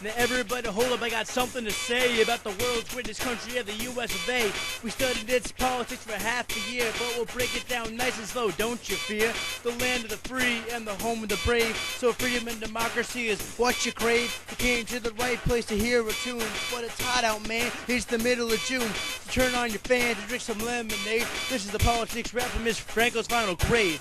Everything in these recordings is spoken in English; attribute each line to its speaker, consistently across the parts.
Speaker 1: Now everybody hold up, I got something to say about the world's greatest country of the US of A. We studied its politics for half a year, but we'll break it down nice and slow, don't you fear? The land of the free and the home of the brave, so freedom and democracy is what you crave. You came to the right place to hear a tune, but it's hot out, man, it's the middle of June. So turn on your fans and drink some lemonade. This is the politics rap from Miss Franco's final grade.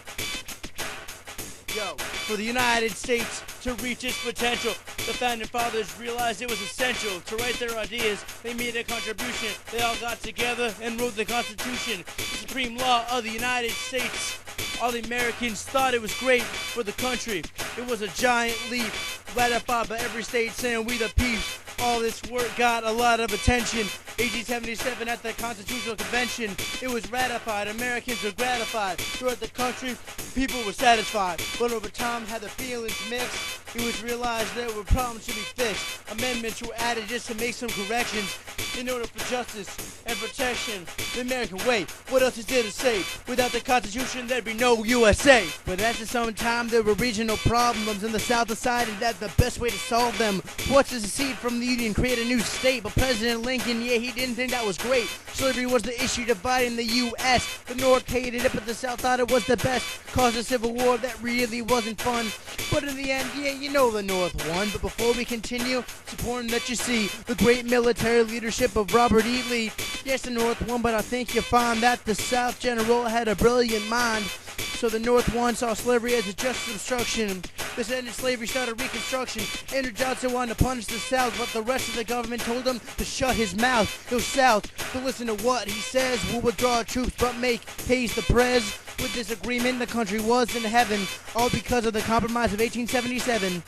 Speaker 1: Yo, for the United States to reach its potential, the founding fathers realized it was essential to write their ideas. They made a contribution. They all got together and wrote the Constitution, the supreme law of the United States. All the Americans thought it was great for the country. It was a giant leap, ratified by every state saying we the peeps. All this work got a lot of attention. 1877 at the Constitutional Convention, it was ratified. Americans were gratified. Throughout the country, people were satisfied. But over time, had the feelings mixed. It was realized there were problems to be fixed. Amendments were added just to make some corrections in order for justice and protection. The American way, what else is there to say? Without the Constitution, there'd be no USA. But after some time, there were regional problems, and the South decided that the best way to solve them was to secede from the Union, create a new state. But President Lincoln, yeah, he didn't think that was great. Slavery was the issue dividing the U.S. The North hated it, but the South thought it was the best. Caused a civil war that really wasn't fun. But in the end, yeah, you know the North won. But before we continue, it's important that you see the great military leadership of Robert E. Lee. Yes, the North won, but I think you'll find that the South general had a brilliant mind. So the North won, saw slavery as a just obstruction. This ended slavery, started Reconstruction. Andrew Johnson wanted to punish the South, but the rest of the government told him to shut his mouth. It was South to listen to what he says. We'll withdraw troops, but make haste the prez. With this agreement, the country was in heaven, all because of the Compromise of 1877.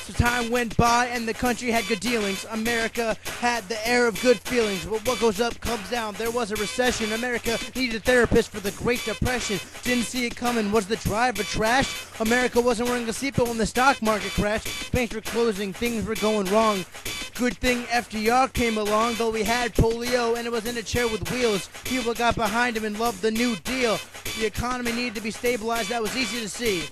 Speaker 1: So time went by and the country had good dealings. America had the air of good feelings. But what goes up comes down. There was a recession. America needed a therapist for the Great Depression. Didn't see it coming. Was the driver trash? America wasn't wearing a seatbelt when the stock market crashed. Banks were closing. Things were going wrong. Good thing FDR came along, though he had polio and it was in a chair with wheels. People got behind him and loved the New Deal. The economy needed to be stabilized. That was easy to see.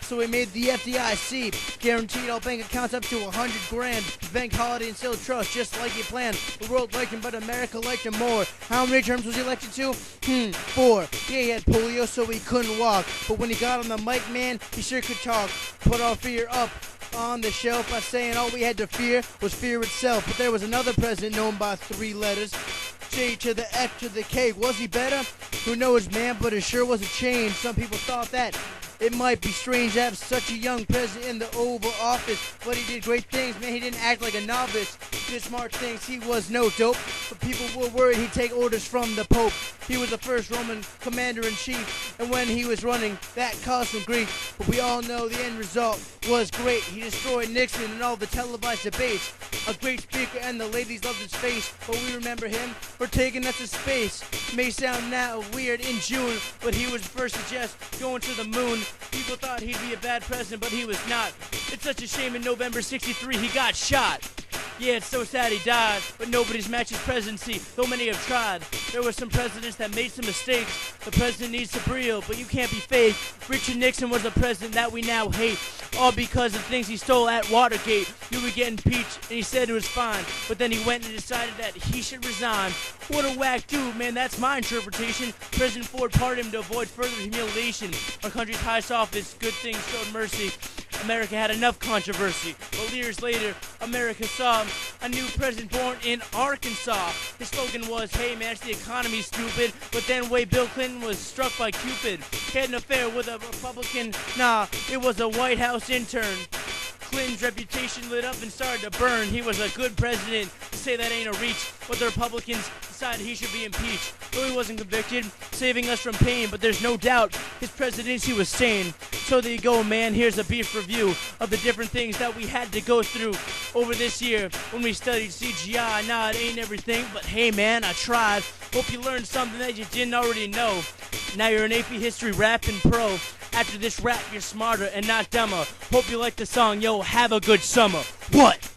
Speaker 1: So we made the FDIC, guaranteed all bank accounts up to $100 grand. Bank holiday and still trust, just like he planned. The world liked him, but America liked him more. How many terms was he elected to? 4. Yeah, he had polio, so he couldn't walk. But when he got on the mic, man, he sure could talk. Put our fear up on the shelf by saying all we had to fear was fear itself. But there was another president known by 3 letters. J to the F to the K. Was he better? Who knows, man, but it sure was a change. Some people thought that it might be strange to have such a young president in the Oval Office, but he did great things, man. He didn't act like a novice. He did smart things. He was no dope, but people were worried he'd take orders from the Pope. He was the first Roman commander-in-chief, and when he was running, that caused some grief. But we all know the end result was great. He destroyed Nixon and all the televised debates. A great speaker, and the ladies loved his face, but we remember him for taking us to space. May sound now weird in June, but he was the first to suggest going to the moon. People thought he'd be a bad president, but he was not. It's such a shame in November '63 he got shot. Yeah, it's so sad he died, but nobody's matched his presidency, though many have tried. There were some presidents that made some mistakes. The president needs to be real, but you can't be fake. Richard Nixon was the president that we now hate, all because of things he stole at Watergate. He would get impeached, and he said it was fine, but then he went and decided that he should resign. What a whack dude, man, that's my interpretation. President Ford pardoned him to avoid further humiliation. Our country's highest office, good things showed mercy. America had enough controversy, but years later, America saw a new president born in Arkansas. His slogan was, hey man, it's the economy, stupid. But then Bill Clinton was struck by Cupid. He had an affair with a Republican. Nah, it was a White House intern. Clinton's reputation lit up and started to burn. He was a good president. To say that ain't a reach, but the Republicans decided he should be impeached. Though he wasn't convicted, saving us from pain, but there's no doubt his presidency was sane. So there you go, man. Here's a brief review of the different things that we had to go through over this year when we studied CGI. Nah, it ain't everything, but hey, man, I tried. Hope you learned something that you didn't already know. Now you're an AP History rapping pro. After this rap, you're smarter and not dumber. Hope you like the song, yo, have a good summer. What?